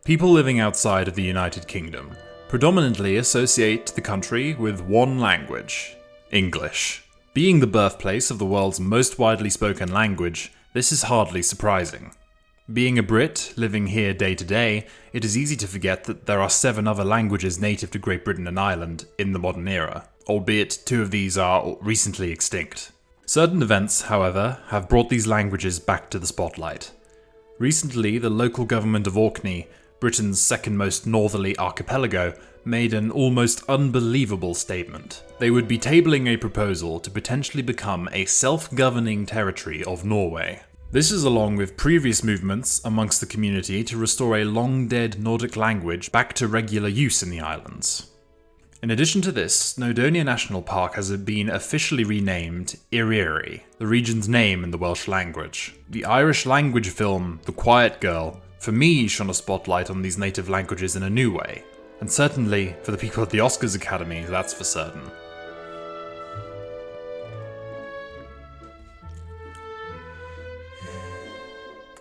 People living outside of the United Kingdom predominantly associate the country with one language: English. Being the birthplace of the world's most widely spoken language, this is hardly surprising. Being a Brit living here day to day, it is easy to forget that there are 7 other languages native to Great Britain and Ireland in the modern era, albeit 2 of these are recently extinct. Certain events, however, have brought these languages back to the spotlight. Recently, the local government of Orkney, Britain's second most northerly archipelago, made an almost unbelievable statement. They would be tabling a proposal to potentially become a self-governing territory of Norway. This is along with previous movements amongst the community to restore a long-dead Nordic language back to regular use in the islands. In addition to this, Snowdonia National Park has been officially renamed Eryri, the region's name in the Welsh language. The Irish language film The Quiet Girl, for me, shone a spotlight on these native languages in a new way. And certainly, for the people at the Oscars Academy, that's for certain.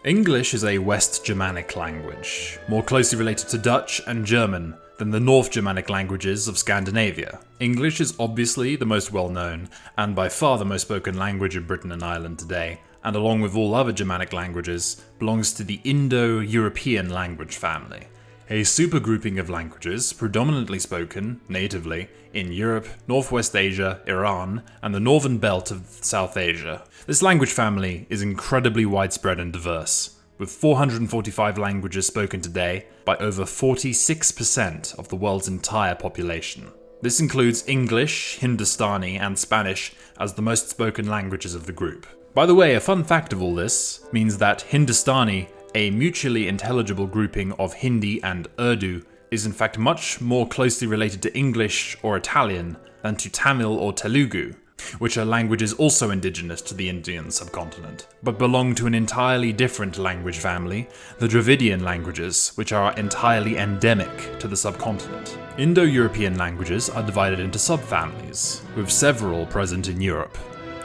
English is a West Germanic language, more closely related to Dutch and German than the North Germanic languages of Scandinavia. English is obviously the most well-known, and by far the most spoken language in Britain and Ireland today, and along with all other Germanic languages, belongs to the Indo-European language family, a supergrouping of languages predominantly spoken, natively, in Europe, Northwest Asia, Iran, and the northern belt of South Asia. This language family is incredibly widespread and diverse, with 445 languages spoken today by over 46% of the world's entire population. This includes English, Hindustani, and Spanish as the most spoken languages of the group. By the way, a fun fact of all this means that Hindustani, a mutually intelligible grouping of Hindi and Urdu, is in fact much more closely related to English or Italian than to Tamil or Telugu, which are languages also indigenous to the Indian subcontinent, but belong to an entirely different language family, the Dravidian languages, which are entirely endemic to the subcontinent. Indo-European languages are divided into subfamilies, with several present in Europe.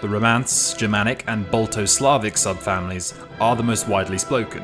The Romance, Germanic, and Balto-Slavic subfamilies are the most widely spoken.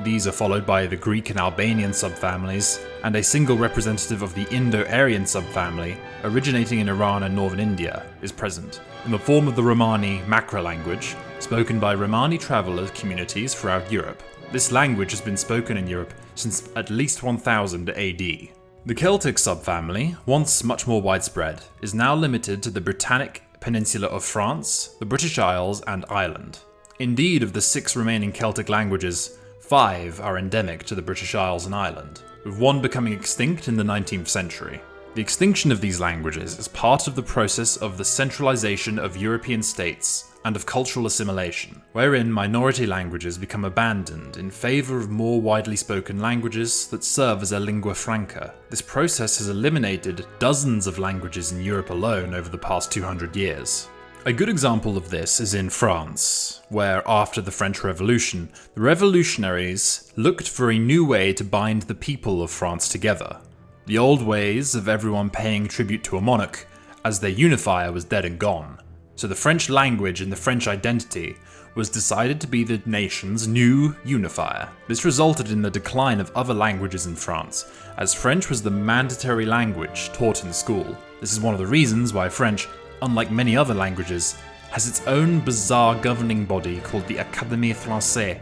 These are followed by the Greek and Albanian subfamilies, and a single representative of the Indo-Aryan subfamily, originating in Iran and northern India, is present, in the form of the Romani macra language, spoken by Romani traveller communities throughout Europe. This language has been spoken in Europe since at least 1000 AD. The Celtic subfamily, once much more widespread, is now limited to the Britannic Peninsula of France, the British Isles, and Ireland. Indeed, of the 6 remaining Celtic languages, 5 are endemic to the British Isles and Ireland, with 1 becoming extinct in the 19th century. The extinction of these languages is part of the process of the centralization of European states and of cultural assimilation, wherein minority languages become abandoned in favour of more widely spoken languages that serve as a lingua franca. This process has eliminated dozens of languages in Europe alone over the past 200 years. A good example of this is in France, where after the French Revolution, the revolutionaries looked for a new way to bind the people of France together. The old ways of everyone paying tribute to a monarch, as their unifier, was dead and gone. So the French language and the French identity was decided to be the nation's new unifier. This resulted in the decline of other languages in France, as French was the mandatory language taught in school. This is one of the reasons why French, unlike many other languages, has its own bizarre governing body called the Académie Française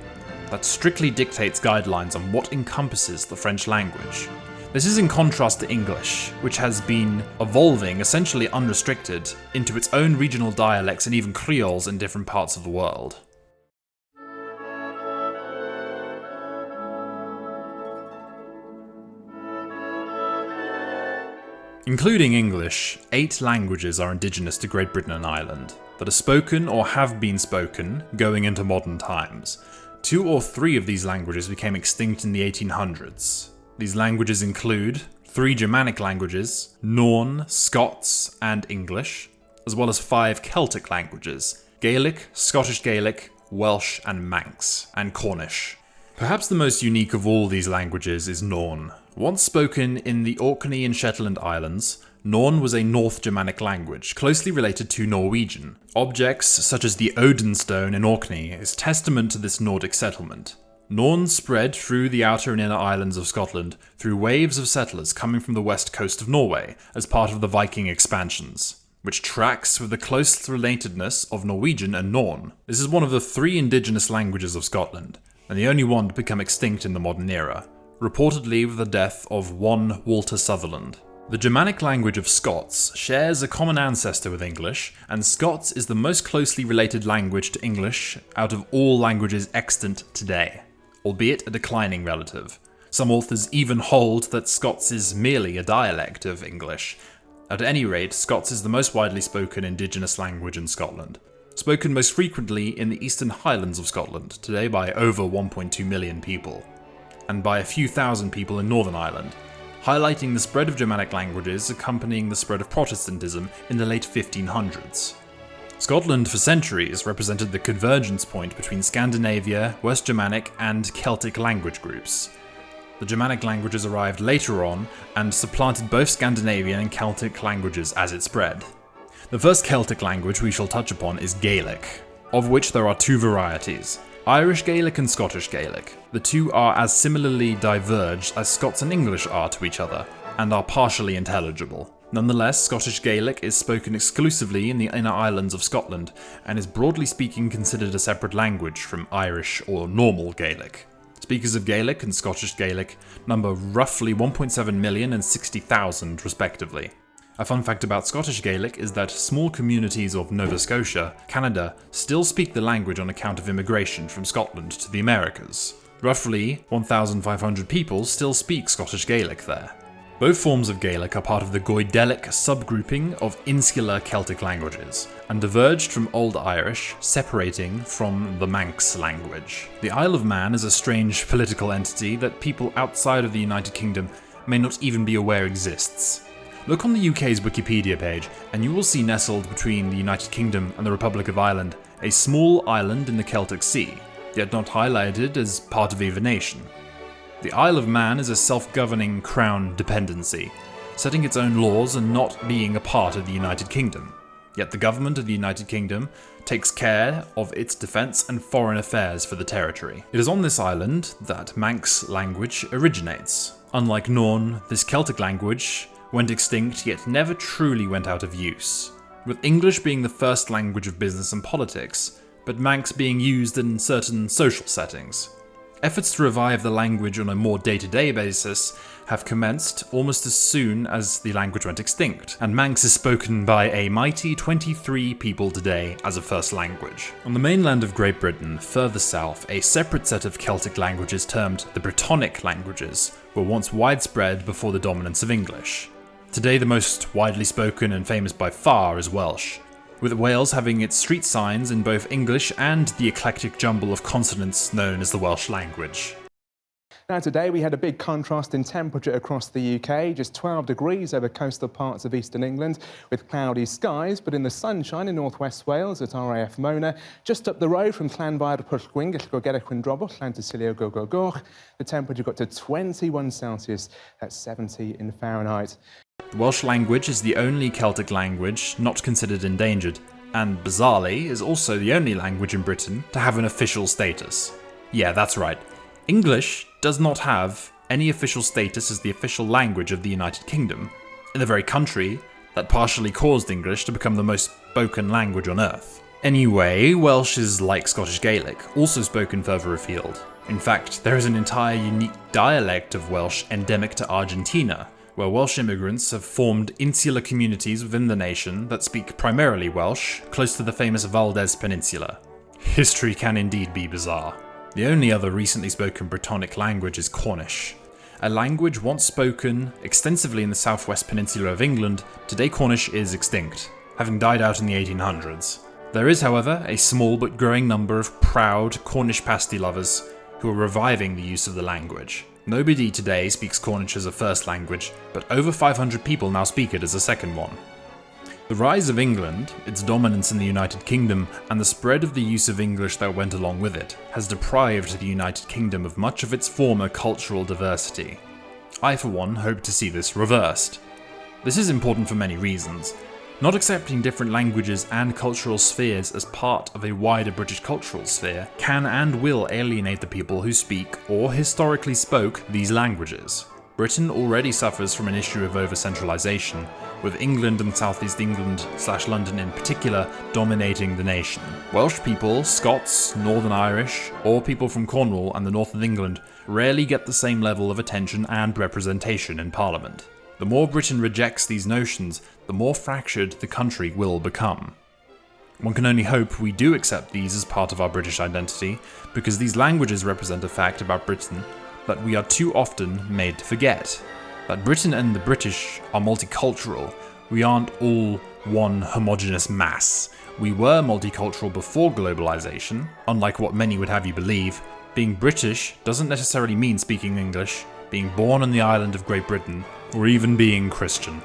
that strictly dictates guidelines on what encompasses the French language. This is in contrast to English, which has been evolving essentially unrestricted into its own regional dialects and even creoles in different parts of the world. Including English, 8 languages are indigenous to Great Britain and Ireland, that are spoken or have been spoken going into modern times. 2 or 3 of these languages became extinct in the 1800s. These languages include 3 Germanic languages, Norn, Scots, and English, as well as 5 Celtic languages, Gaelic, Scottish Gaelic, Welsh, and Manx, and Cornish. Perhaps the most unique of all these languages is Norn. Once spoken in the Orkney and Shetland Islands, Norn was a North Germanic language, closely related to Norwegian. Objects such as the Odin stone in Orkney is testament to this Nordic settlement. Norn spread through the outer and inner islands of Scotland through waves of settlers coming from the west coast of Norway as part of the Viking expansions, which tracks with the close relatedness of Norwegian and Norn. This is one of the 3 indigenous languages of Scotland, and the only one to become extinct in the modern era, reportedly with the death of one Walter Sutherland. The Germanic language of Scots shares a common ancestor with English, and Scots is the most closely related language to English out of all languages extant today, albeit a declining relative. Some authors even hold that Scots is merely a dialect of English. At any rate, Scots is the most widely spoken indigenous language in Scotland, spoken most frequently in the Eastern Highlands of Scotland, today by over 1.2 million people, and by a few thousand people in Northern Ireland, highlighting the spread of Germanic languages accompanying the spread of Protestantism in the late 1500s. Scotland for centuries represented the convergence point between Scandinavia, West Germanic, and Celtic language groups. The Germanic languages arrived later on and supplanted both Scandinavian and Celtic languages as it spread. The first Celtic language we shall touch upon is Gaelic, of which there are 2 varieties, Irish Gaelic and Scottish Gaelic. The 2 are as similarly diverged as Scots and English are to each other, and are partially intelligible. Nonetheless, Scottish Gaelic is spoken exclusively in the inner islands of Scotland, and is broadly speaking considered a separate language from Irish or normal Gaelic. Speakers of Gaelic and Scottish Gaelic number roughly 1.7 million and 60,000 respectively. A fun fact about Scottish Gaelic is that small communities of Nova Scotia, Canada, still speak the language on account of immigration from Scotland to the Americas. Roughly 1,500 people still speak Scottish Gaelic there. Both forms of Gaelic are part of the Goidelic subgrouping of insular Celtic languages, and diverged from Old Irish, separating from the Manx language. The Isle of Man is a strange political entity that people outside of the United Kingdom may not even be aware exists. Look on the UK's Wikipedia page, and you will see nestled between the United Kingdom and the Republic of Ireland a small island in the Celtic Sea, yet not highlighted as part of either nation. The Isle of Man is a self-governing crown dependency, setting its own laws and not being a part of the United Kingdom. Yet the government of the United Kingdom takes care of its defence and foreign affairs for the territory. It is on this island that Manx language originates. Unlike Norn, this Celtic language went extinct yet never truly went out of use, with English being the first language of business and politics, but Manx being used in certain social settings. Efforts to revive the language on a more day-to-day basis have commenced almost as soon as the language went extinct, and Manx is spoken by a mighty 23 people today as a first language. On the mainland of Great Britain, further south, a separate set of Celtic languages termed the Brittonic languages were once widespread before the dominance of English. Today the most widely spoken and famous by far is Welsh, with Wales having its street signs in both English and the eclectic jumble of consonants known as the Welsh language. Now today we had a big contrast in temperature across the UK, just 12 degrees over coastal parts of eastern England with cloudy skies, but in the sunshine in northwest Wales at RAF Mona, just up the road from Llanfair Pwllgwyn, Gaelic and Celtic, Llantysilio Gogogoch, the temperature got to 21 Celsius, that's 70 in Fahrenheit. The Welsh language is the only Celtic language not considered endangered, and bizarrely is also the only language in Britain to have an official status. Yeah, that's right. English does not have any official status as the official language of the United Kingdom, in the very country that partially caused English to become the most spoken language on earth. Anyway, Welsh is like Scottish Gaelic, also spoken further afield. In fact, there is an entire unique dialect of Welsh endemic to Argentina, where Welsh immigrants have formed insular communities within the nation that speak primarily Welsh, close to the famous Valdez Peninsula. History can indeed be bizarre. The only other recently spoken Brittonic language is Cornish. A language once spoken extensively in the southwest peninsula of England, today Cornish is extinct, having died out in the 1800s. There is, however, a small but growing number of proud Cornish pasty lovers who are reviving the use of the language. Nobody today speaks Cornish as a first language, but over 500 people now speak it as a second one. The rise of England, its dominance in the United Kingdom, and the spread of the use of English that went along with it, has deprived the United Kingdom of much of its former cultural diversity. I, for one, hope to see this reversed. This is important for many reasons. Not accepting different languages and cultural spheres as part of a wider British cultural sphere can and will alienate the people who speak or historically spoke these languages. Britain already suffers from an issue of over-centralisation, with England and South East England/London in particular dominating the nation. Welsh people, Scots, Northern Irish, or people from Cornwall and the north of England rarely get the same level of attention and representation in Parliament. The more Britain rejects these notions, the more fractured the country will become. One can only hope we do accept these as part of our British identity, because these languages represent a fact about Britain that we are too often made to forget. That Britain and the British are multicultural. We aren't all one homogeneous mass. We were multicultural before globalization, unlike what many would have you believe. Being British doesn't necessarily mean speaking English, being born on the island of Great Britain, or even being Christian.